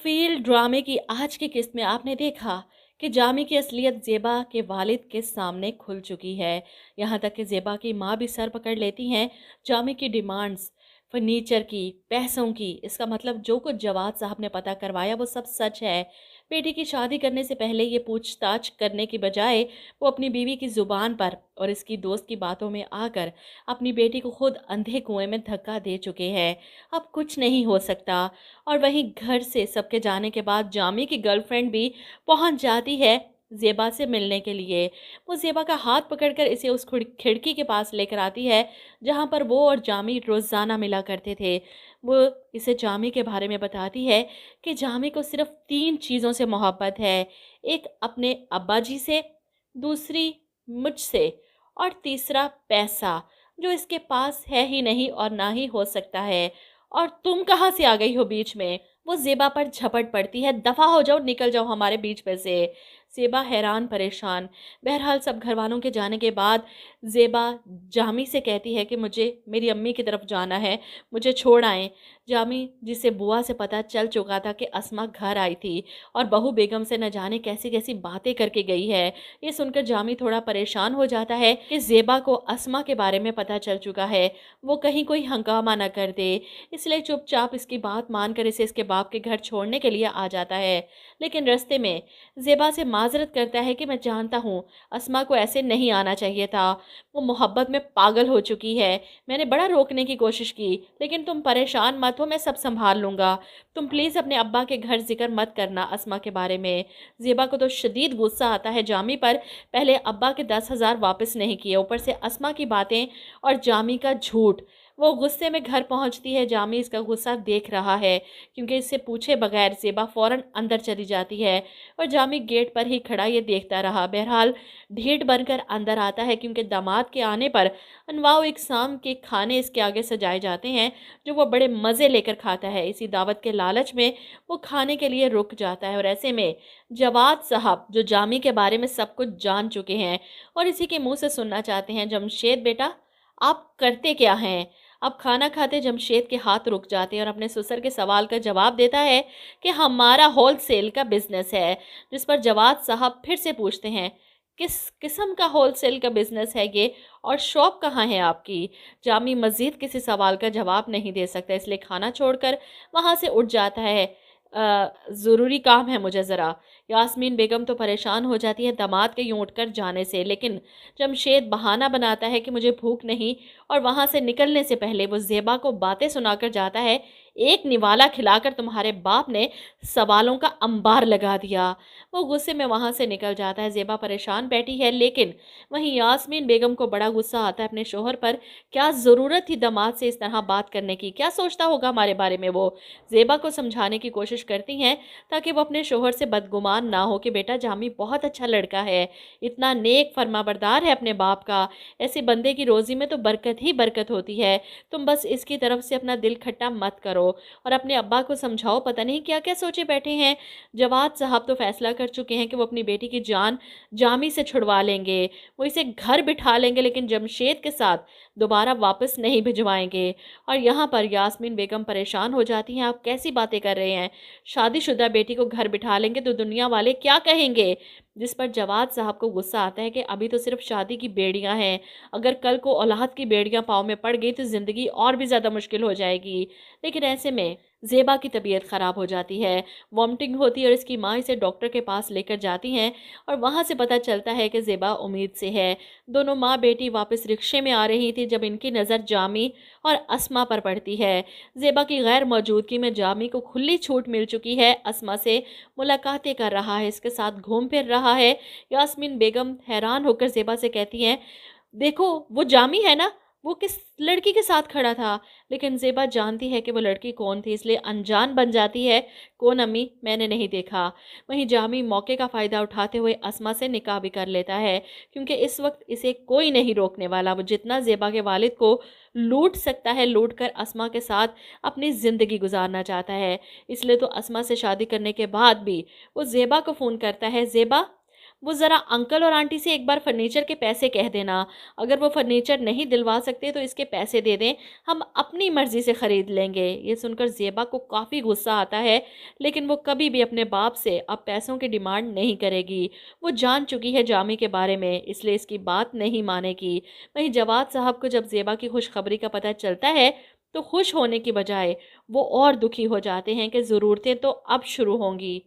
तफील ड्रामे की आज की किस्त में आपने देखा कि जामी की असलियत ज़ेबा के वालिद के सामने खुल चुकी है। यहाँ तक कि ज़ेबा की माँ भी सर पकड़ लेती हैं जामी की डिमांड्स, फर्नीचर की, पैसों की। इसका मतलब जो कुछ जवाद साहब ने पता करवाया वो सब सच है। बेटी की शादी करने से पहले ये पूछताछ करने की बजाय वो अपनी बीवी की ज़ुबान पर और इसकी दोस्त की बातों में आकर अपनी बेटी को खुद अंधे कुएं में धक्का दे चुके हैं। अब कुछ नहीं हो सकता। और वहीं घर से सबके जाने के बाद जामी की गर्लफ्रेंड भी पहुंच जाती है ज़ेबा से मिलने के लिए। वो ज़ेबा का हाथ पकड़कर इसे उस खिड़की के पास लेकर आती है जहां पर वो और जामी रोज़ाना मिला करते थे। वो इसे जामी के बारे में बताती है कि जामी को सिर्फ 3 चीज़ों से मोहब्बत है। एक अपने अब्बा जी से, दूसरी मुझसे और तीसरा पैसा, जो इसके पास है ही नहीं और ना ही हो सकता है। और तुम कहाँ से आ गई हो बीच में? वो ज़ेबा पर झपट पड़ती है, दफ़ा हो जाओ, निकल जाओ हमारे बीच में से। ज़ेबा हैरान परेशान। बहरहाल सब घर वालों के जाने के बाद ज़ेबा जामी से कहती है कि मुझे मेरी अम्मी की तरफ जाना है, मुझे छोड़ आएं। जामी, जिसे बुआ से पता चल चुका था कि अस्मा घर आई थी और बहू बेगम से न जाने कैसी कैसी बातें करके गई है, ये सुनकर जामी थोड़ा परेशान हो जाता है कि ज़ेबा को अस्मा के बारे में पता चल चुका है, वो कहीं कोई हंगामा न कर दे। इसलिए चुपचाप इसकी बात मानकर इसे इसके बाप के घर छोड़ने के लिए आ जाता है। लेकिन रास्ते में ज़ेबा से माजरत करता है कि मैं जानता हूँ अस्मा को ऐसे नहीं आना चाहिए था, वो मोहब्बत में पागल हो चुकी है। मैंने बड़ा रोकने की कोशिश की, लेकिन तुम परेशान मत हो, मैं सब संभाल लूँगा। तुम प्लीज़ अपने अब्बा के घर जिक्र मत करना अस्मा के बारे में। ज़ेबा को तो शदीद गुस्सा आता है जामी पर। पहले अब्बा के 10,000 वापस नहीं किए, ऊपर से अस्मा की बातें और जामी का झूठ। वो गुस्से में घर पहुंचती है। जामी इसका गुस्सा देख रहा है क्योंकि इससे पूछे बगैर ज़ेबा फ़ौरन अंदर चली जाती है और जामी गेट पर ही खड़ा ये देखता रहा। बहरहाल ढीठ बनकर अंदर आता है क्योंकि दामाद के आने पर अनवाउ इकसाम के खाने इसके आगे सजाए जाते हैं जो वो बड़े मज़े लेकर खाता है। इसी दावत के लालच में वो खाने के लिए रुक जाता है और ऐसे में जवाद साहब, जो जामी के बारे में सब कुछ जान चुके हैं और इसी के मुँह से सुनना चाहते हैं, जमशेद बेटा आप करते क्या हैं? अब खाना खाते जमशेद के हाथ रुक जाते हैं और अपने ससुर के सवाल का जवाब देता है कि हमारा होलसेल का बिजनेस है। जिस पर जवाद साहब फिर से पूछते हैं, किस किस्म का होलसेल का बिजनेस है ये और शॉप कहाँ है आपकी? जामी मजीद किसी सवाल का जवाब नहीं दे सकता, इसलिए खाना छोड़कर वहाँ से उठ जाता है। ज़रूरी काम है मुझे ज़रा। यास्मीन बेगम तो परेशान हो जाती है दामाद के यूं उठकर जाने से, लेकिन जमशेद बहाना बनाता है कि मुझे भूख नहीं और वहाँ से निकलने से पहले वो ज़ेबा को बातें सुनाकर जाता है। एक निवाला खिलाकर तुम्हारे बाप ने सवालों का अंबार लगा दिया। वो गुस्से में वहाँ से निकल जाता है। ज़ेबा परेशान बैठी है, लेकिन वहीं यास्मीन बेगम को बड़ा गुस्सा आता है अपने शोहर पर। क्या ज़रूरत थी दामाद से इस तरह बात करने की? क्या सोचता होगा हमारे बारे में वो? ज़ेबा को समझाने की कोशिश करती हैं ताकि वो अपने शोहर से बदगुमान ना हो कि बेटा जामी बहुत अच्छा लड़का है, इतना नेक फरमाबरदार है अपने बाप का, ऐसे बंदे की रोज़ी में तो बरकत ही बरकत होती है। तुम बस इसकी तरफ से अपना दिल खट्टा मत करो और अपने अब्बा को समझाओ, पता नहीं क्या क्या सोचे बैठे हैं। जवाद साहब तो फैसला कर चुके हैं कि वो अपनी बेटी की जान जामी से छुड़वा लेंगे, वो इसे घर बिठा लेंगे, लेकिन जमशेद के साथ दोबारा वापस नहीं भिजवाएंगे। और यहाँ पर यास्मीन बेगम परेशान हो जाती हैं, आप कैसी बातें कर रहे हैं? शादीशुदा बेटी को घर बिठा लेंगे तो दुनिया वाले क्या कहेंगे? जिस पर जवाद साहब को गुस्सा आता है कि अभी तो सिर्फ शादी की बेड़ियां हैं, अगर कल को औलाद की बेड़ियां पाँव में पड़ गई तो ज़िंदगी और भी ज़्यादा मुश्किल हो जाएगी। लेकिन ऐसे में ज़ेबा की तबीयत ख़राब हो जाती है, वॉमिटिंग होती है और इसकी माँ इसे डॉक्टर के पास लेकर जाती हैं और वहाँ से पता चलता है कि ज़ेबा उम्मीद से है। दोनों माँ बेटी वापस रिक्शे में आ रही थी जब इनकी नज़र जामी और अस्मा पर पड़ती है। ज़ेबा की गैर मौजूदगी में जामी को खुली छूट मिल चुकी है, अस्मा से मुलाकातें कर रहा है, इसके साथ घूम फिर रहा है। यास्मीन बेगम हैरान होकर ज़ेबा से कहती हैं, देखो वो जामी है ना, वो किस लड़की के साथ खड़ा था? लेकिन ज़ेबा जानती है कि वो लड़की कौन थी, इसलिए अनजान बन जाती है, कौन अम्मी, मैंने नहीं देखा। वहीं जामी मौके का फ़ायदा उठाते हुए अस्मा से निकाह भी कर लेता है क्योंकि इस वक्त इसे कोई नहीं रोकने वाला। वो जितना ज़ेबा के वालिद को लूट सकता है लूट कर अस्मा के साथ अपनी ज़िंदगी गुजारना चाहता है। इसलिए तो अस्मा से शादी करने के बाद भी वो ज़ेबा को फ़ोन करता है, ज़ेबा वो ज़रा अंकल और आंटी से एक बार फर्नीचर के पैसे कह देना, अगर वो फर्नीचर नहीं दिलवा सकते तो इसके पैसे दे दें, हम अपनी मर्ज़ी से ख़रीद लेंगे। ये सुनकर ज़ेबा को काफ़ी गुस्सा आता है, लेकिन वो कभी भी अपने बाप से अब पैसों की डिमांड नहीं करेगी। वो जान चुकी है जामी के बारे में, इसलिए इसकी बात नहीं मानेगी। वहीं जवाद साहब को जब ज़ेबा की खुशखबरी का पता चलता है, तो खुश होने की बजाय वो और दुखी हो जाते हैं कि ज़रूरतें तो अब शुरू होंगी।